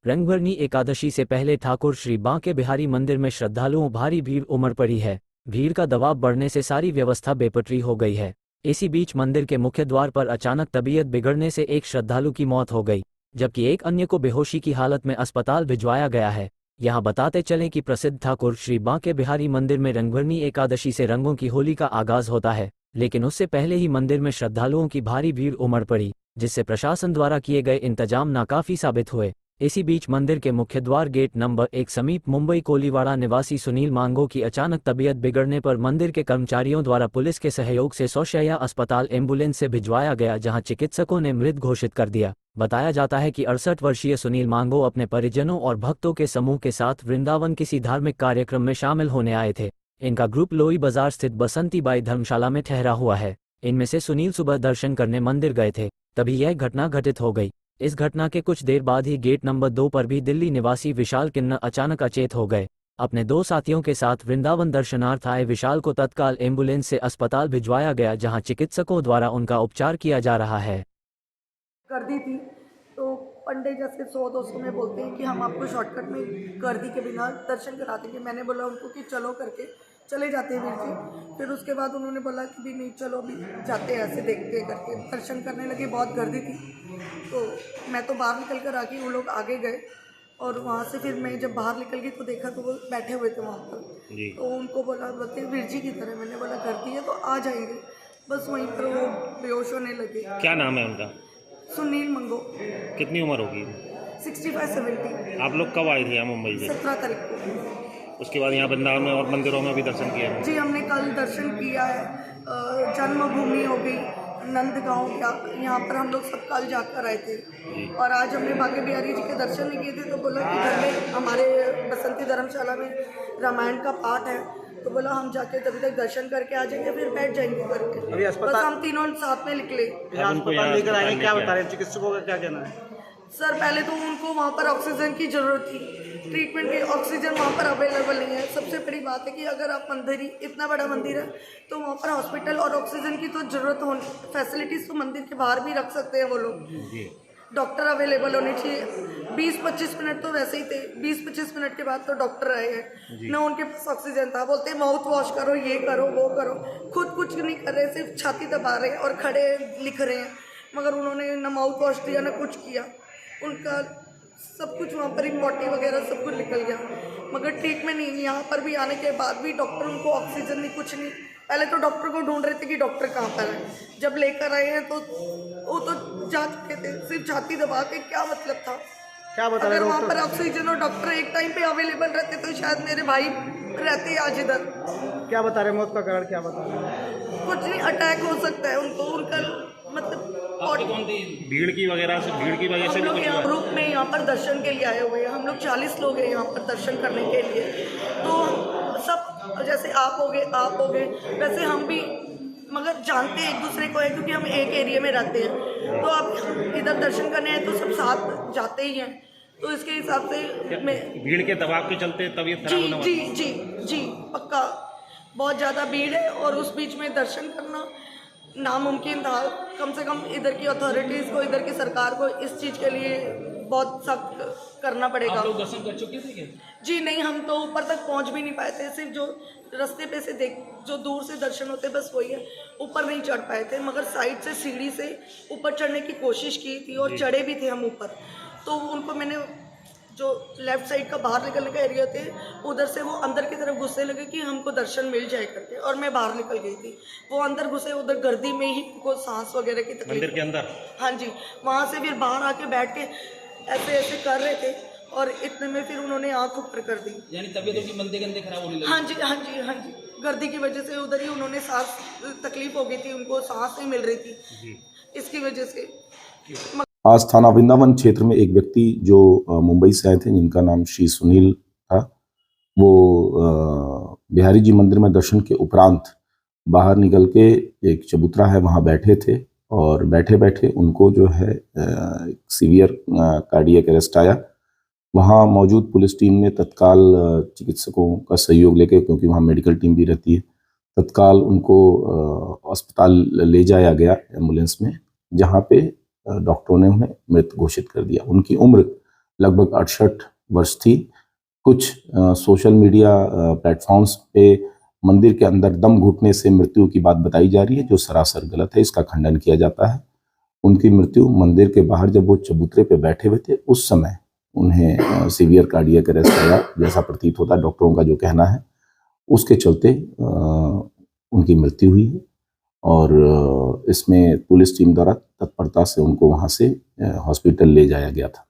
रंगभरनी एकादशी से पहले ठाकुर श्री बांके बिहारी मंदिर में श्रद्धालुओं भारी भीड़ उमड़ पड़ी है। भीड़ का दबाव बढ़ने से सारी व्यवस्था बेपटरी हो गई है। इसी बीच मंदिर के मुख्य द्वार पर अचानक तबीयत बिगड़ने से एक श्रद्धालु की मौत हो गई, जबकि एक अन्य को बेहोशी की हालत में अस्पताल भिजवाया गया है। यहाँ बताते चलें कि प्रसिद्ध ठाकुर श्री बांके बिहारी मंदिर में रंगभरनी एकादशी से रंगों की होली का आगाज होता है, लेकिन उससे पहले ही मंदिर में श्रद्धालुओं की भारी भीड़ उमड़ पड़ी, जिससे प्रशासन द्वारा किए गए इंतजाम नाकाफी साबित हुए। इसी बीच मंदिर के मुख्य द्वार गेट नंबर 1 समीप मुंबई कोलीवाड़ा निवासी सुनील मांगो की अचानक तबीयत बिगड़ने पर मंदिर के कर्मचारियों द्वारा पुलिस के सहयोग से सौशैया अस्पताल एम्बुलेंस से भिजवाया गया, जहां चिकित्सकों ने मृत घोषित कर दिया। बताया जाता है कि 68 वर्षीय सुनील मांगो अपने परिजनों और भक्तों के समूह के साथ वृंदावन किसी धार्मिक कार्यक्रम में शामिल होने आए थे। इनका ग्रुप लोई बाजार स्थित बसंती बाई धर्मशाला में ठहरा हुआ है। इनमें से सुनील सुबह दर्शन करने मंदिर गए थे, तभी यह घटना घटित हो गई। इस घटना के कुछ देर बाद ही गेट नंबर 2 पर भी दिल्ली निवासी विशाल किन्नर अचानक अचेत हो गए। अपने 2 साथियों के साथ वृंदावन दर्शनार्थ आए विशाल को तत्काल एम्बुलेंस से अस्पताल भिजवाया गया, जहां चिकित्सकों द्वारा उनका उपचार किया जा रहा है। कर दी थी तो पंडित जैसे 100-200 में बोलते हैं कि हम आपको शॉर्टकट में गर्दी के बिना दर्शन करा देंगे। मैंने बोला उनको कि चलो करके चले जाते हैं वीर जी। फिर उसके बाद उन्होंने बोला कि भी नहीं चलो भी जाते हैं, ऐसे देखते करके दर्शन करने लगे। बहुत गर्दी थी तो मैं तो बाहर निकल कर आ गई, वो लोग आगे गए और वहाँ से फिर मैं जब बाहर निकल गई तो देखा तो वो बैठे हुए थे वहाँ पर। तो उनको बोलते वीर जी की तरह। मैंने बोला गर्दी है तो आ जाएंगे, बस वहीं पर वो बेहोश होने लगे। क्या नाम है उनका? सुनील मंगो। कितनी उम्र होगी? 65-70। आप लोग कब आए थे यहाँ मुंबई से? 17 तारीख को। उसके बाद यहाँ वृंदावन में और मंदिरों में भी दर्शन किया है? जी हमने कल दर्शन किया है। जन्मभूमि हो गई, नंदगांव, यहाँ पर हम लोग सब कल जाकर आए थे। और आज हमने बांके बिहारी जी के दर्शन नहीं किए थे तो बोला कि घर में हमारे बसंती धर्मशाला में रामायण का पाठ है, तो बोला हम जाके तभी तक दर्शन करके आ जाएंगे, फिर बैठ जाएंगे करके। अभी बस हम तीनों साथ में निकले। अस्पताल लेकर आए, क्या बता रहे हैं चिकित्सकों का क्या कहना है? सर पहले तो उनको वहाँ पर ऑक्सीजन की ज़रूरत थी, ट्रीटमेंट की ऑक्सीजन वहाँ पर अवेलेबल नहीं है। सबसे बड़ी बात है कि अगर आप मंदिर ही इतना बड़ा मंदिर है तो वहाँ पर हॉस्पिटल और ऑक्सीजन की तो ज़रूरत हो, फैसिलिटीज़ तो मंदिर के बाहर भी रख सकते हैं वो लोग। डॉक्टर अवेलेबल होने चाहिए। 20-25 मिनट तो वैसे ही थे, 20-25 मिनट के बाद तो डॉक्टर आए हैं ना, उनके पास ऑक्सीजन था। बोलते माउथ वॉश करो, ये करो, वो करो, खुद कुछ नहीं कर रहे, सिर्फ छाती दबा रहे हैं और खड़े लिख रहे हैं। मगर उन्होंने ना माउथ वॉश दिया ना कुछ किया, उनका सब कुछ वहाँ पर ही पॉटी वगैरह सब कुछ निकल गया, मगर ट्रीटमेंट नहीं। यहाँ पर भी आने के बाद भी डॉक्टर उनको ऑक्सीजन नहीं, कुछ नहीं। पहले तो डॉक्टर को ढूंढ रहे थे कि डॉक्टर कहाँ पर है। जब लेकर आए हैं तो वो तो जा चुके थे, सिर्फ छाती दबा के क्या मतलब था। क्या बता रहे अगर वहाँ पर ऑक्सीजन और डॉक्टर एक टाइम पे अवेलेबल रहते तो शायद मेरे भाई रहते आज इधर। क्या बता रहे मौत का कारण क्या बता रहे हैं? कुछ नहीं, अटैक हो सकता है उनको, उनका मतलब भीड़ की वजह से हम लोग यहाँ ग्रुप में यहाँ पर दर्शन के लिए आए हुए हैं। हम लोग 40 लोग हैं यहाँ पर दर्शन करने के लिए। तो सब जैसे आप हो गए वैसे हम भी मगर जानते हैं एक दूसरे को है, क्योंकि हम एक एरिया में रहते हैं। तो अब इधर दर्शन करने हैं तो सब साथ जाते ही हैं, तो इसके हिसाब से मैं भीड़ के दबाव के चलते तबीयत खराब होना। जी पक्का बहुत ज़्यादा भीड़ है और उस बीच में दर्शन करना नामुमकिन था। कम से कम इधर की अथॉरिटीज़ को, इधर की सरकार को इस चीज़ के लिए बहुत सख्त करना पड़ेगा। आप लोग दर्शन कर चुके थे क्या? जी नहीं, हम तो ऊपर तक पहुंच भी नहीं पाए थे। सिर्फ जो रास्ते पे से जो दूर से दर्शन होते बस वही है, ऊपर नहीं चढ़ पाए थे। मगर साइड से सीढ़ी से ऊपर चढ़ने की कोशिश की थी और चढ़े भी थे हम ऊपर। तो उनको मैंने जो लेफ्ट साइड का बाहर निकलने का एरिया थे उधर से वो अंदर की तरफ घुसने लगे कि हमको दर्शन मिल जाए करके, और मैं बाहर निकल गई थी। वो अंदर घुसे, उधर गर्दी में ही उनको सांस वगैरह की तकलीफ, मंदिर के अंदर। हाँ जी, वहाँ से फिर बाहर आके बैठ के ऐसे कर रहे थे और इतने में फिर उन्होंने आँख ऊपर कर दी। यानी तबीयत उनकी मंदे गंदे खराब होने लगी? हाँ जी, गर्दी की वजह से उधर ही उन्होंने सांस तकलीफ हो गई थी, उनको सांस नहीं मिल रही थी इसकी वजह से। आज थाना वृंदावन क्षेत्र में एक व्यक्ति जो मुंबई से आए थे, जिनका नाम श्री सुनील था, वो बिहारी जी मंदिर में दर्शन के उपरांत बाहर निकल के एक चबूतरा है वहाँ बैठे थे और बैठे बैठे उनको जो है सीवियर कार्डियक अरेस्ट आया। वहाँ मौजूद पुलिस टीम ने तत्काल चिकित्सकों का सहयोग लेके, क्योंकि वहाँ मेडिकल टीम भी रहती है, तत्काल उनको अस्पताल ले जाया गया एम्बुलेंस में, जहाँ पे डॉक्टरों ने उन्हें मृत घोषित कर दिया। उनकी उम्र लगभग 68 वर्ष थी। कुछ सोशल मीडिया प्लेटफॉर्म्स पे मंदिर के अंदर दम घुटने से मृत्यु की बात बताई जा रही है, जो सरासर गलत है। इसका खंडन किया जाता है। उनकी मृत्यु मंदिर के बाहर जब वो चबूतरे पे बैठे हुए थे उस समय उन्हें सीवियर कार्डियक अरेस्ट आया, जैसा प्रतीत होता है, डॉक्टरों का जो कहना है। उसके चलते उनकी मृत्यु हुई है और इसमें पुलिस टीम द्वारा तत्परता से उनको वहाँ से हॉस्पिटल ले जाया गया था।